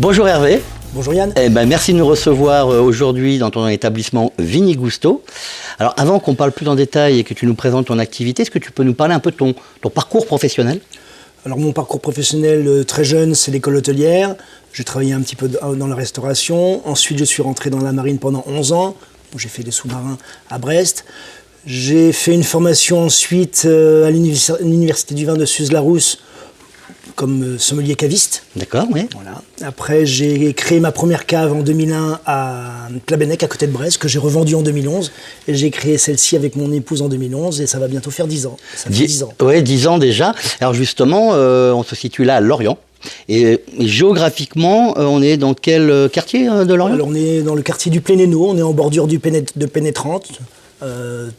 Bonjour Hervé. Bonjour Yann. Merci de nous recevoir aujourd'hui dans ton établissement Vinigusto. Alors avant qu'on parle plus en détail et que tu nous présentes ton activité, est-ce que tu peux nous parler un peu de ton parcours professionnel? Alors mon parcours professionnel très jeune, c'est l'école hôtelière. J'ai travaillé un petit peu dans la restauration. Ensuite, je suis rentré dans la marine pendant 11 ans, où j'ai fait des sous-marins à Brest. J'ai fait une formation ensuite à l'université du vin de Suze-la-Rousse comme sommelier caviste. D'accord, oui. Voilà. Après, j'ai créé ma première cave en 2001 à Clabenec, à côté de Brest, que j'ai revendue en 2011. Et j'ai créé celle-ci avec mon épouse en 2011 et ça va bientôt faire 10 ans. Ça fait 10 ans. Oui, 10 ans déjà. Alors justement, on se situe là à Lorient. Et géographiquement, on est dans quel quartier de Lorient? Alors on est dans le quartier du Plénéno, on est en bordure de Pénétrante.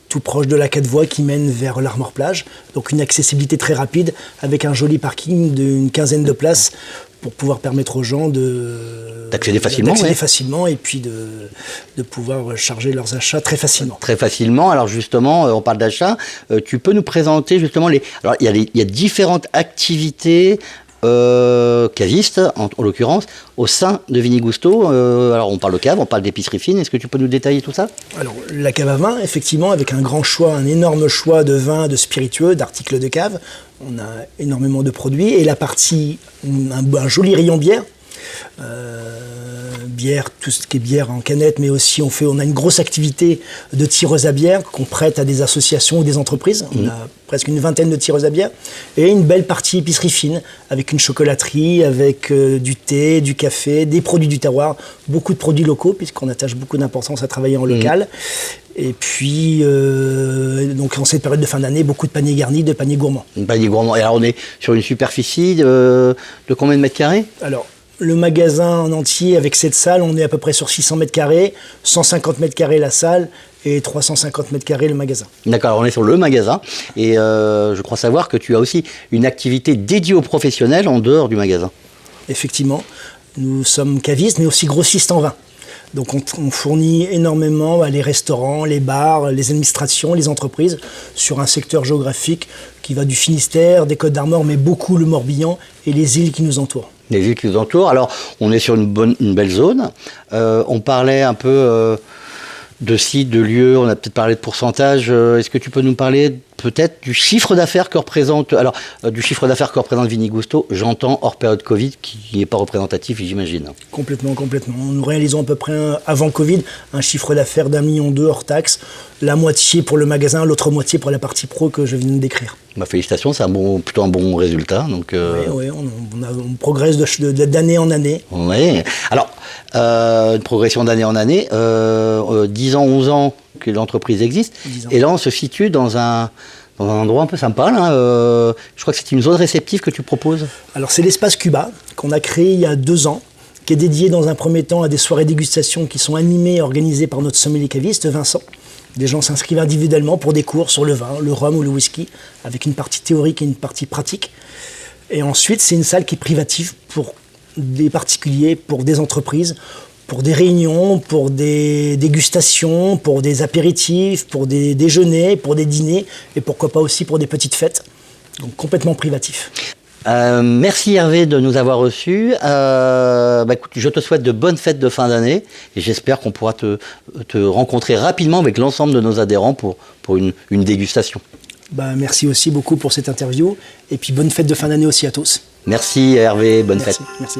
Tout proche de la 4 voies qui mène vers l'Armor-Plage. Donc une accessibilité très rapide avec un joli parking d'une quinzaine de places pour pouvoir permettre aux gens d'accéder facilement et puis de pouvoir charger leurs achats très facilement. Très facilement. Alors justement, on parle d'achat. Tu peux nous présenter justement Alors il y a différentes activités caviste, en l'occurrence, au sein de Vinigusto. Alors on parle de cave, on parle d'épicerie fine. Est-ce que tu peux nous détailler tout ça? Alors la cave à vin, effectivement, avec un grand choix, un énorme choix de vins, de spiritueux, d'articles de cave. On a énormément de produits. Et la partie, un joli rayon bière. Bière, tout ce qui est bière en canette, mais aussi on a une grosse activité de tireuses à bière qu'on prête à des associations ou des entreprises. On a presque une vingtaine de tireuses à bière et une belle partie épicerie fine avec une chocolaterie, avec du thé, du café, des produits du terroir, beaucoup de produits locaux puisqu'on attache beaucoup d'importance à travailler en local. Et puis, donc en cette période de fin d'année, beaucoup de paniers garnis, de paniers gourmands. Paniers gourmands. Et alors on est sur une superficie de combien de mètres carrés? Alors, le magasin en entier, avec cette salle, on est à peu près sur 600 mètres carrés, 150 mètres carrés la salle et 350 mètres carrés le magasin. D'accord, on est sur le magasin et je crois savoir que tu as aussi une activité dédiée aux professionnels en dehors du magasin. Effectivement, nous sommes cavistes mais aussi grossistes en vin. Donc on fournit énormément les restaurants, les bars, les administrations, les entreprises sur un secteur géographique qui va du Finistère, des Côtes d'Armor, mais beaucoup le Morbihan et les îles qui nous entourent. Les villes qui nous entourent. Alors, on est sur une belle zone. On parlait un peu de sites, de lieux, on a peut-être parlé de pourcentage. Est-ce que tu peux nous parler peut-être du chiffre d'affaires que représente, du chiffre d'affaires que représente Vinigusto, j'entends hors période Covid, qui n'est pas représentatif, j'imagine. Complètement. Nous réalisons à peu près, avant Covid, un chiffre d'affaires d'1,2 million hors taxes, la moitié pour le magasin, l'autre moitié pour la partie pro que je viens de décrire. Félicitations, c'est plutôt un bon résultat. Donc, Oui, on progresse d'année en année. Oui, alors, une progression d'année en année, 10 ans, 11 ans que l'entreprise existe, et là on se situe dans un endroit un peu sympa, là. Je crois que c'est une zone réceptive que tu proposes. Alors c'est l'espace Cuba qu'on a créé il y a 2 ans, qui est dédié dans un premier temps à des soirées dégustation qui sont animées et organisées par notre sommelier caviste Vincent. Des gens s'inscrivent individuellement pour des cours sur le vin, le rhum ou le whisky, avec une partie théorique et une partie pratique. Et ensuite c'est une salle qui est privative pour des particuliers, pour des entreprises, pour des réunions, pour des dégustations, pour des apéritifs, pour des déjeuners, pour des dîners et pourquoi pas aussi pour des petites fêtes. Donc complètement privatif. Merci Hervé de nous avoir reçus. Écoute, je te souhaite de bonnes fêtes de fin d'année et j'espère qu'on pourra te rencontrer rapidement avec l'ensemble de nos adhérents pour une dégustation. Merci aussi beaucoup pour cette interview et puis bonne fête de fin d'année aussi à tous. Merci Hervé, bonne fête. Merci.